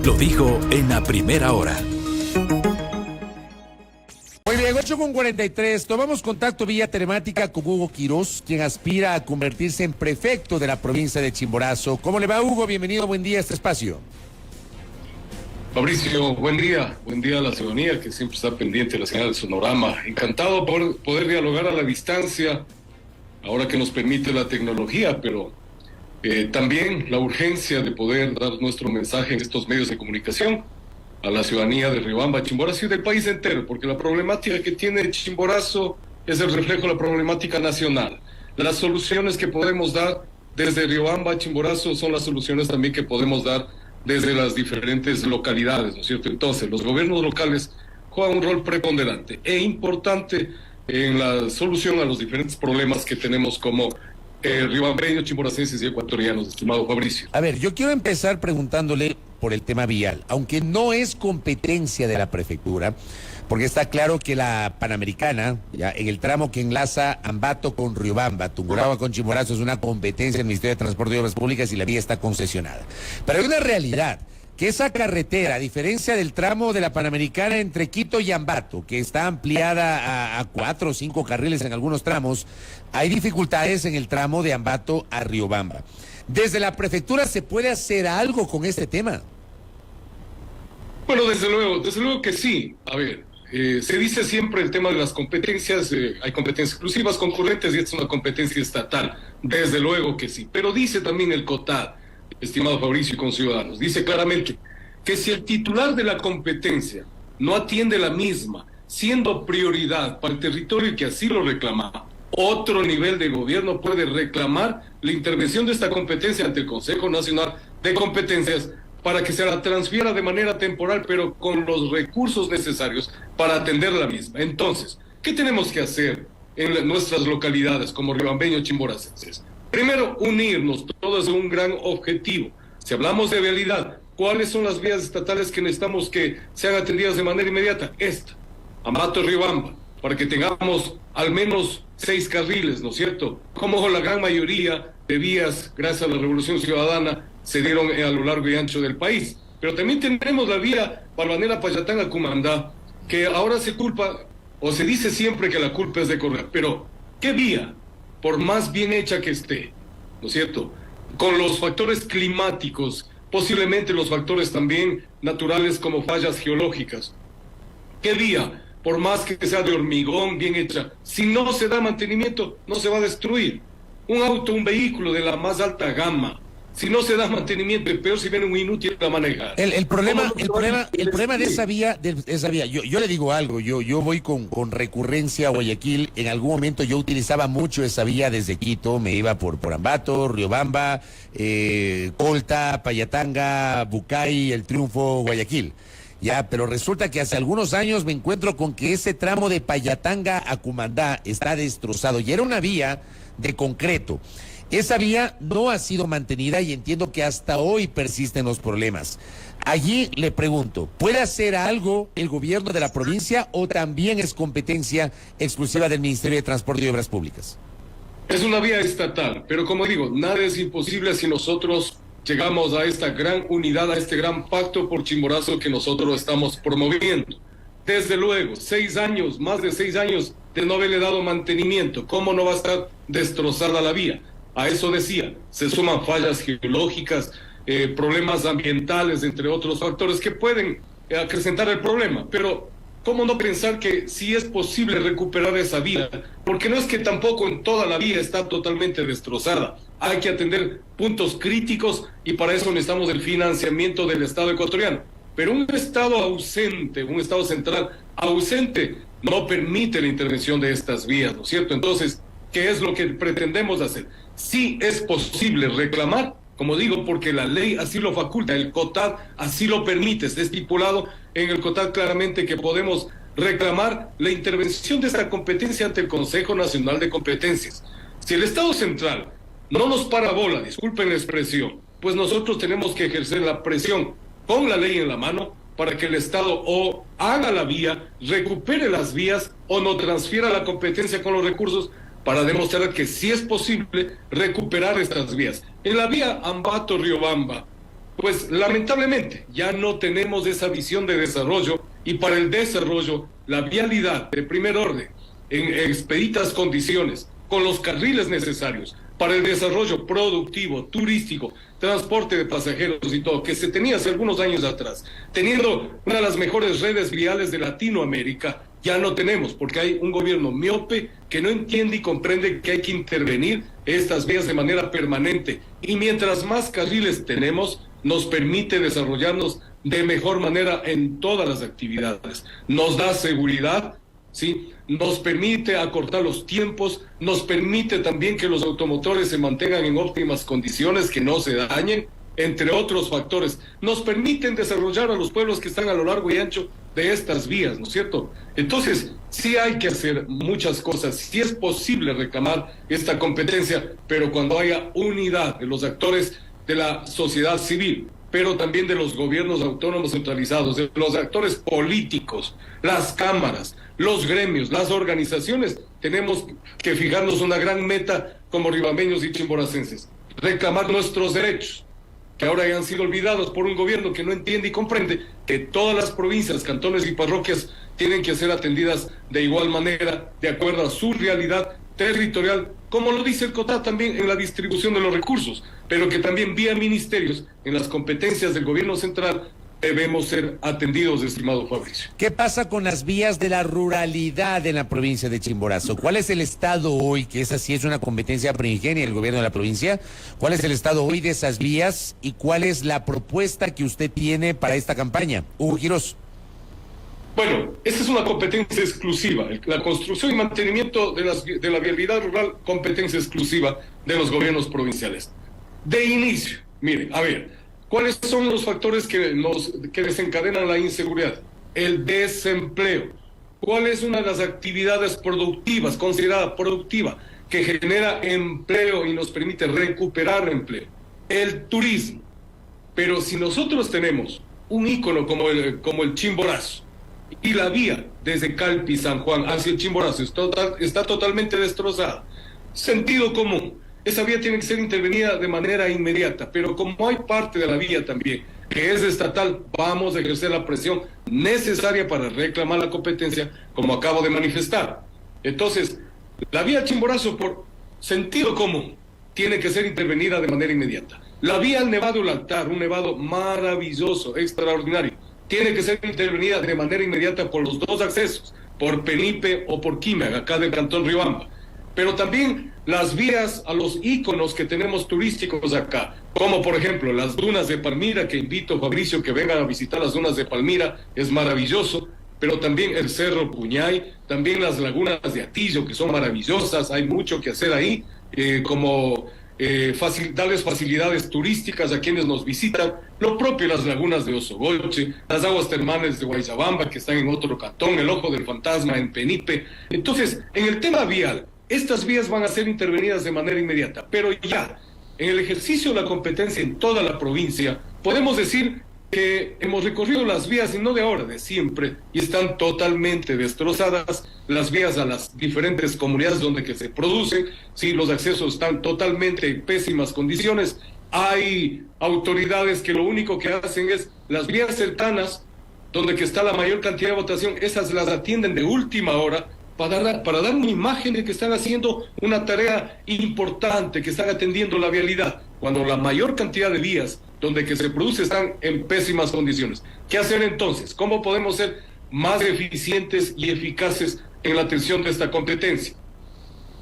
lo dijo en la primera hora. Muy bien, 8:43. Tomamos contacto vía telemática con Hugo Quiroz, quien aspira a convertirse en prefecto de la provincia de Chimborazo. ¿Cómo le va, Hugo? Bienvenido, buen día a este espacio. Fabricio, buen día a la ciudadanía que siempre está pendiente de la señal de Sonorama. Encantado por poder dialogar a la distancia, ahora que nos permite la tecnología, pero también la urgencia de poder dar nuestro mensaje en estos medios de comunicación a la ciudadanía de Riobamba, Chimborazo y del país entero, porque la problemática que tiene Chimborazo es el reflejo de la problemática nacional. Las soluciones que podemos dar desde Riobamba, Chimborazo, son las soluciones también que podemos dar desde las diferentes localidades, ¿no es cierto? Entonces, los gobiernos locales juegan un rol preponderante e importante en la solución a los diferentes problemas que tenemos como riobambeños, chimboracenses y ecuatorianos, estimado Fabricio. A ver, yo quiero empezar preguntándole por el tema vial, aunque no es competencia de la prefectura, porque está claro que la Panamericana, ya en el tramo que enlaza Ambato con Riobamba, Tungurahua con Chimborazo, es una competencia del Ministerio de Transporte y Obras Públicas y la vía está concesionada. Pero hay una realidad, que esa carretera, a diferencia del tramo de la Panamericana entre Quito y Ambato, que está ampliada a 4 o 5 carriles en algunos tramos, hay dificultades en el tramo de Ambato a Riobamba. ¿Desde la prefectura se puede hacer algo con este tema? Bueno, desde luego que sí. A ver, se dice siempre el tema de las competencias, hay competencias exclusivas, concurrentes, y esta es una competencia estatal. Desde luego que sí. Pero dice también el COTAD, estimado Fabricio y conciudadanos, dice claramente que si el titular de la competencia no atiende la misma, siendo prioridad para el territorio que así lo reclama, otro nivel de gobierno puede reclamar la intervención de esta competencia ante el Consejo Nacional de Competencias para que se la transfiera de manera temporal, pero con los recursos necesarios para atender la misma. Entonces, ¿qué tenemos que hacer en nuestras localidades como riobambeños chimboracenses? Primero, unirnos todos en un gran objetivo. Si hablamos de vialidad, ¿cuáles son las vías estatales que necesitamos que sean atendidas de manera inmediata? Esta, Ambato Riobamba, para que tengamos al menos 6 carriles, ¿no es cierto? Como la gran mayoría de vías, gracias a la Revolución Ciudadana, se dieron a lo largo y ancho del país. Pero también tenemos la vía Palvanera-Payatanga-Cumandá, que ahora se culpa, o se dice siempre que la culpa es de Correa. Pero, ¿qué vía? Por más bien hecha que esté, ¿no es cierto? Con los factores climáticos, posiblemente los factores también naturales como fallas geológicas. ¿Qué vía? Por más que sea de hormigón bien hecha, si no se da mantenimiento, no se va a destruir. Un auto, un vehículo de la más alta gama, si no se da mantenimiento, es peor si viene un inútil a manejar. El problema de esa vía, yo le digo algo, yo voy con recurrencia a Guayaquil. En algún momento yo utilizaba mucho esa vía desde Quito, me iba por Ambato, Riobamba, Colta, Payatanga, Bucay, El Triunfo, Guayaquil. Ya, pero resulta que hace algunos años me encuentro con que ese tramo de Payatanga a Cumandá está destrozado y era una vía de concreto. Esa vía no ha sido mantenida y entiendo que hasta hoy persisten los problemas. Allí le pregunto, ¿puede hacer algo el gobierno de la provincia o también es competencia exclusiva del Ministerio de Transporte y Obras Públicas? Es una vía estatal, pero como digo, nada es imposible si nosotros llegamos a esta gran unidad, a este gran pacto por Chimborazo que nosotros estamos promoviendo. Desde luego, 6 años, más de 6 años de no haberle dado mantenimiento. ¿Cómo no va a estar destrozada la vía? A eso decía, se suman fallas geológicas, problemas ambientales, entre otros factores que pueden acrecentar el problema. Pero, ¿cómo no pensar que sí es posible recuperar esa vía? Porque no es que tampoco en toda la vía está totalmente destrozada. Hay que atender puntos críticos y para eso necesitamos el financiamiento del Estado ecuatoriano. Pero un Estado ausente, un Estado central ausente, no permite la intervención de estas vías, ¿no es cierto? Entonces, ¿qué es lo que pretendemos hacer? Sí es posible reclamar, como digo, porque la ley así lo faculta, el COTAD así lo permite, está estipulado en el COTAD claramente que podemos reclamar la intervención de esta competencia ante el Consejo Nacional de Competencias. Si el Estado central no nos para bola, disculpen la expresión, pues nosotros tenemos que ejercer la presión con la ley en la mano para que el Estado o haga la vía, recupere las vías o no transfiera la competencia con los recursos para demostrar que sí es posible recuperar estas vías. En la vía Ambato-Riobamba, pues lamentablemente ya no tenemos esa visión de desarrollo, y para el desarrollo la vialidad de primer orden en expeditas condiciones, con los carriles necesarios para el desarrollo productivo, turístico, transporte de pasajeros y todo, que se tenía hace algunos años atrás, teniendo una de las mejores redes viales de Latinoamérica, ya no tenemos, porque hay un gobierno miope que no entiende y comprende que hay que intervenir estas vías de manera permanente. Y mientras más carriles tenemos, nos permite desarrollarnos de mejor manera en todas las actividades. Nos da seguridad, ¿sí? Nos permite acortar los tiempos, nos permite también que los automotores se mantengan en óptimas condiciones, que no se dañen, entre otros factores. Nos permiten desarrollar a los pueblos que están a lo largo y ancho de estas vías, ¿no es cierto? Entonces, sí hay que hacer muchas cosas, sí es posible reclamar esta competencia, pero cuando haya unidad de los actores de la sociedad civil, pero también de los gobiernos autónomos centralizados, de los actores políticos, las cámaras, los gremios, las organizaciones, tenemos que fijarnos una gran meta como ribameños y chimboracenses: reclamar nuestros derechos, que ahora ya han sido olvidados por un gobierno que no entiende y comprende que todas las provincias, cantones y parroquias tienen que ser atendidas de igual manera, de acuerdo a su realidad territorial, como lo dice el COTAD también en la distribución de los recursos, pero que también vía ministerios, en las competencias del gobierno central, debemos ser atendidos, estimado Fabricio. ¿Qué pasa con las vías de la ruralidad en la provincia de Chimborazo? ¿Cuál es el estado hoy, que esa sí es una competencia primigenia del gobierno de la provincia? ¿Cuál es el estado hoy de esas vías y cuál es la propuesta que usted tiene para esta campaña? Hugo Quirós. Bueno, esta es una competencia exclusiva. La construcción y mantenimiento de la vialidad rural, competencia exclusiva de los gobiernos provinciales. De inicio, mire, a ver, ¿cuáles son los factores que desencadenan la inseguridad? El desempleo. ¿Cuál es una de las actividades productivas, considerada productiva, que genera empleo y nos permite recuperar empleo? El turismo. Pero si nosotros tenemos un ícono como el Chimborazo, y la vía desde Calpi, San Juan, hacia el Chimborazo está totalmente destrozada, sentido común, esa vía tiene que ser intervenida de manera inmediata, pero como hay parte de la vía también que es estatal, vamos a ejercer la presión necesaria para reclamar la competencia, como acabo de manifestar. Entonces, la vía Chimborazo, por sentido común, tiene que ser intervenida de manera inmediata. La vía al Nevado del Altar, un nevado maravilloso, extraordinario, tiene que ser intervenida de manera inmediata por los dos accesos, por Penipe o por Quimag, acá del cantón Riobamba. Pero también las vías a los íconos que tenemos turísticos acá, como por ejemplo las dunas de Palmira, que invito a Fabricio que vengan a visitar las dunas de Palmira, es maravilloso, pero también el Cerro Puñay, también las lagunas de Atillo, que son maravillosas, hay mucho que hacer ahí, darles facilidades turísticas a quienes nos visitan, lo propio las lagunas de Osogoche, las aguas termales de Guayabamba, que están en otro cantón, el Ojo del Fantasma en Penipe. Entonces, en el tema vial, estas vías van a ser intervenidas de manera inmediata, pero ya, en el ejercicio de la competencia en toda la provincia, podemos decir que hemos recorrido las vías, y no de ahora, de siempre, y están totalmente destrozadas las vías a las diferentes comunidades donde que se producen, sí, los accesos están totalmente en pésimas condiciones, hay autoridades que lo único que hacen es las vías cercanas, donde que está la mayor cantidad de votación, esas las atienden de última hora, para dar una imagen de que están haciendo una tarea importante, que están atendiendo la vialidad, cuando la mayor cantidad de vías donde que se produce están en pésimas condiciones. ¿Qué hacer entonces? ¿Cómo podemos ser más eficientes y eficaces en la atención de esta competencia?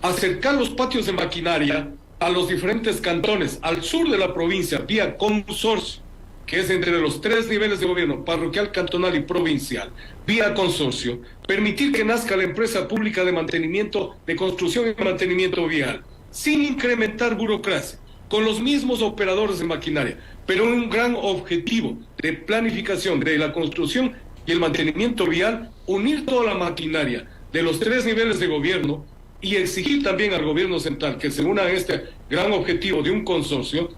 Acercar los patios de maquinaria a los diferentes cantones, al sur de la provincia, vía consorcio, que es entre los tres niveles de gobierno, parroquial, cantonal y provincial, vía consorcio, permitir que nazca la empresa pública de mantenimiento, de construcción y mantenimiento vial, sin incrementar burocracia, con los mismos operadores de maquinaria, pero un gran objetivo de planificación de la construcción y el mantenimiento vial, unir toda la maquinaria de los tres niveles de gobierno y exigir también al gobierno central que se una a este gran objetivo de un consorcio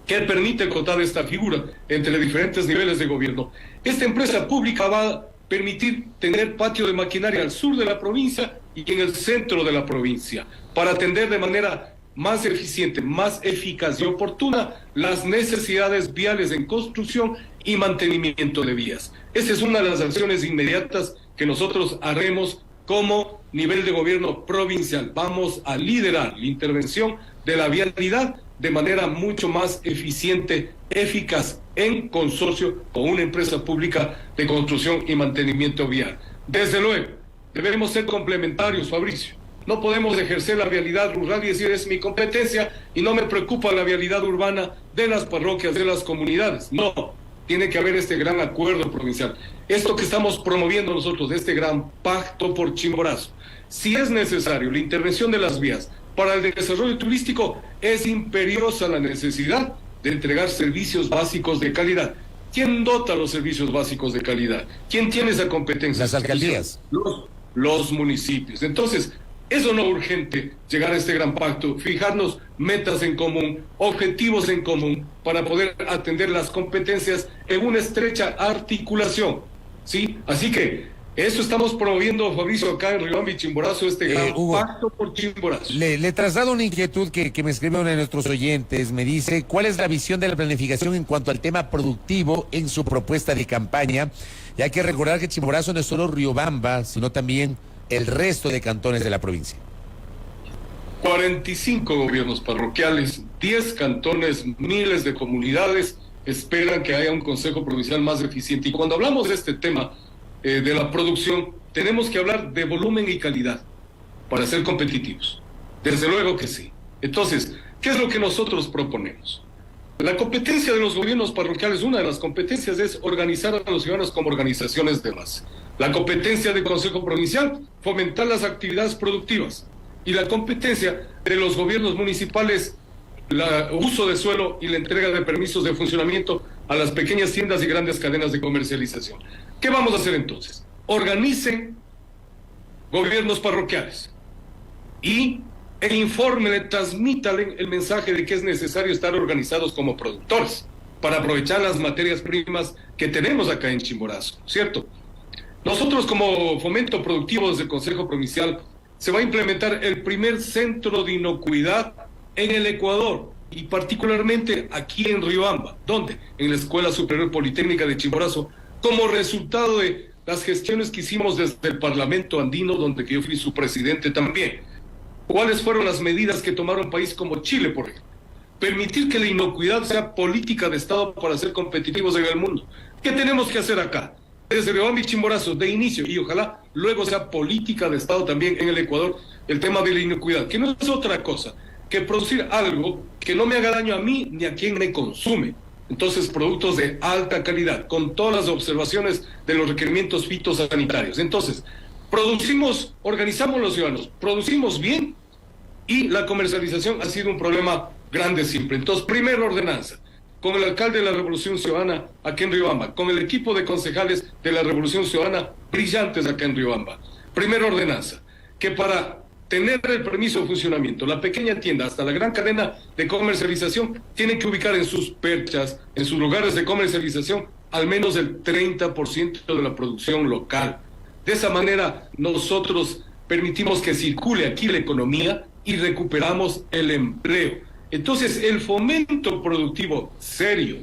que permite contar esta figura entre diferentes niveles de gobierno. Esta empresa pública va a permitir tener patio de maquinaria al sur de la provincia y en el centro de la provincia, para atender de manera más eficiente, más eficaz y oportuna las necesidades viales en construcción y mantenimiento de vías. Esa es una de las acciones inmediatas que nosotros haremos como nivel de gobierno provincial. Vamos a liderar la intervención de la vialidad de manera mucho más eficiente, eficaz, en consorcio con una empresa pública de construcción y mantenimiento vial. Desde luego, debemos ser complementarios, Fabricio. No podemos ejercer la vialidad rural y decir es mi competencia y no me preocupa la vialidad urbana de las parroquias, de las comunidades. No, tiene que haber este gran acuerdo provincial. Esto que estamos promoviendo nosotros, este gran pacto por Chimborazo. Si es necesario la intervención de las vías para el desarrollo turístico, es imperiosa la necesidad de entregar servicios básicos de calidad. ¿Quién dota los servicios básicos de calidad? ¿Quién tiene esa competencia? Las alcaldías. Los municipios. Entonces, es o no urgente llegar a este gran pacto, fijarnos metas en común, objetivos en común, para poder atender las competencias en una estrecha articulación, ¿sí? Así que eso estamos promoviendo, Fabricio, acá en Riobamba y Chimborazo, este gran pacto por Chimborazo. Le traslado una inquietud que me escribe uno de nuestros oyentes. Me dice, ¿cuál es la visión de la planificación en cuanto al tema productivo en su propuesta de campaña? Y hay que recordar que Chimborazo no es solo Riobamba, sino también el resto de cantones de la provincia. 45 gobiernos parroquiales, 10 cantones, miles de comunidades esperan que haya un consejo provincial más eficiente. Y cuando hablamos de este tema de la producción, tenemos que hablar de volumen y calidad para ser competitivos. Desde luego que sí. Entonces, ¿qué es lo que nosotros proponemos? La competencia de los gobiernos parroquiales, una de las competencias es organizar a los ciudadanos como organizaciones de base. La competencia del Consejo Provincial, fomentar las actividades productivas. Y la competencia de los gobiernos municipales, el uso de suelo y la entrega de permisos de funcionamiento a las pequeñas tiendas y grandes cadenas de comercialización. ¿Qué vamos a hacer entonces? Organicen gobiernos parroquiales y infórmenle, transmítanle el mensaje de que es necesario estar organizados como productores para aprovechar las materias primas que tenemos acá en Chimborazo, ¿cierto? Nosotros como fomento productivo desde el Consejo Provincial se va a implementar el primer centro de inocuidad en el Ecuador y particularmente aquí en Riobamba. ¿Dónde? En la Escuela Superior Politécnica de Chimborazo, como resultado de las gestiones que hicimos desde el Parlamento Andino, donde yo fui su presidente también. ¿Cuáles fueron las medidas que tomaron países como Chile, por ejemplo? Permitir que la inocuidad sea política de Estado para ser competitivos en el mundo. ¿Qué tenemos que hacer acá? Desde Riobamba y Chimborazo, de inicio, y ojalá luego sea política de Estado también en el Ecuador, el tema de la inocuidad, que no es otra cosa que producir algo que no me haga daño a mí ni a quien me consume. Entonces, productos de alta calidad, con todas las observaciones de los requerimientos fitosanitarios. Entonces, producimos, organizamos los ciudadanos, producimos bien y la comercialización ha sido un problema grande siempre. Entonces, primera ordenanza, con el alcalde de la Revolución Ciudadana aquí en Riobamba, con el equipo de concejales de la Revolución Ciudadana brillantes acá en Riobamba. Primera ordenanza, que para tener el permiso de funcionamiento, la pequeña tienda hasta la gran cadena de comercialización tiene que ubicar en sus perchas, en sus lugares de comercialización, al menos el 30% de la producción local. De esa manera nosotros permitimos que circule aquí la economía y recuperamos el empleo. Entonces el fomento productivo serio,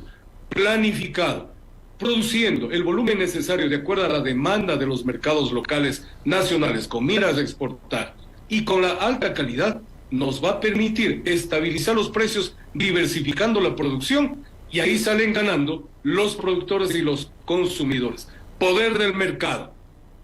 planificado, produciendo el volumen necesario de acuerdo a la demanda de los mercados locales nacionales con miras a exportar y con la alta calidad, nos va a permitir estabilizar los precios diversificando la producción y ahí salen ganando los productores y los consumidores. Poder del mercado,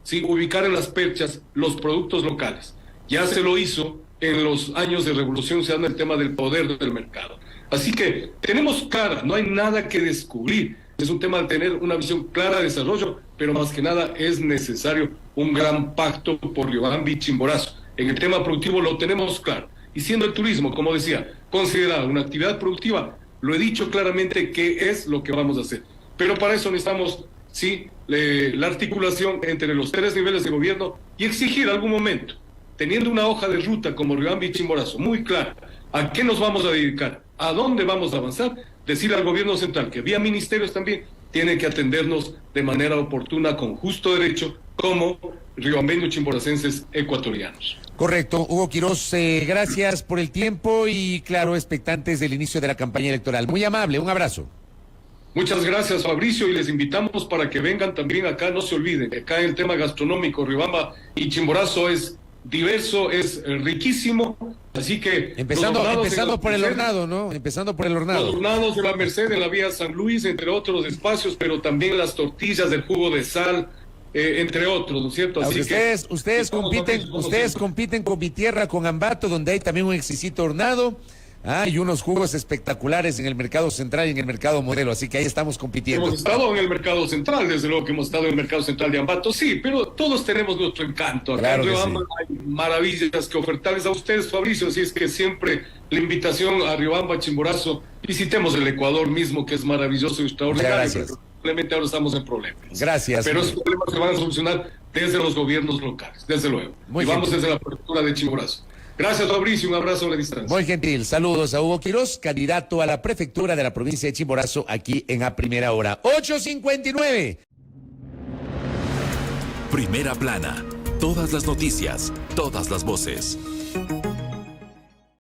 ¿sí? Ubicar en las perchas los productos locales. Ya se lo hizo en los años de Revolución Ciudadana el tema del poder del mercado. Así que tenemos clara, no hay nada que descubrir. Es un tema de tener una visión clara de desarrollo, pero más que nada es necesario un gran pacto por Riobamba y Chimborazo. En el tema productivo lo tenemos claro. Y siendo el turismo, como decía, considerado una actividad productiva, lo he dicho claramente que es lo que vamos a hacer. Pero para eso necesitamos, sí, la articulación entre los 3 niveles de gobierno y exigir algún momento, teniendo una hoja de ruta como Riobamba y Chimborazo muy clara, a qué nos vamos a dedicar, a dónde vamos a avanzar, decirle al gobierno central que vía ministerios también tiene que atendernos de manera oportuna, con justo derecho, como riobambeños chimboracenses ecuatorianos. Correcto. Hugo Quiroz, gracias por el tiempo y claro, expectantes del inicio de la campaña electoral. Muy amable, un abrazo. Muchas gracias, Fabricio, y les invitamos para que vengan también acá. No se olviden, acá en el tema gastronómico, Riobamba y Chimborazo es diverso, es riquísimo, así que... Empezando por el Hornado, ¿no? Empezando por el Hornado. Los hornados de la Merced en la vía San Luis, entre otros espacios, pero también las tortillas del jugo de sal, entre otros, ¿no es cierto? Así ustedes compiten con mi tierra, con Ambato, donde hay también un exquisito hornado. Y unos jugos espectaculares en el mercado central y en el mercado modelo, así que ahí estamos compitiendo. Hemos estado en el mercado central, desde luego que hemos estado en el mercado central de Ambato, sí, pero todos tenemos nuestro encanto. Acá claro en Riobamba hay maravillas que ofertarles a ustedes, Fabricio, así es que siempre la invitación a Riobamba, Chimborazo, visitemos el Ecuador mismo, que es maravilloso y extraordinario. Simplemente ahora estamos en problemas. Gracias. Pero esos problemas se van a solucionar desde los gobiernos locales, desde luego. Y vamos desde la apertura de Chimborazo. Gracias, Fabricio, un abrazo a la distancia. Muy gentil, saludos a Hugo Quiroz, candidato a la prefectura de la provincia de Chimborazo, aquí en A Primera Hora. 8:59. Primera plana, todas las noticias, todas las voces.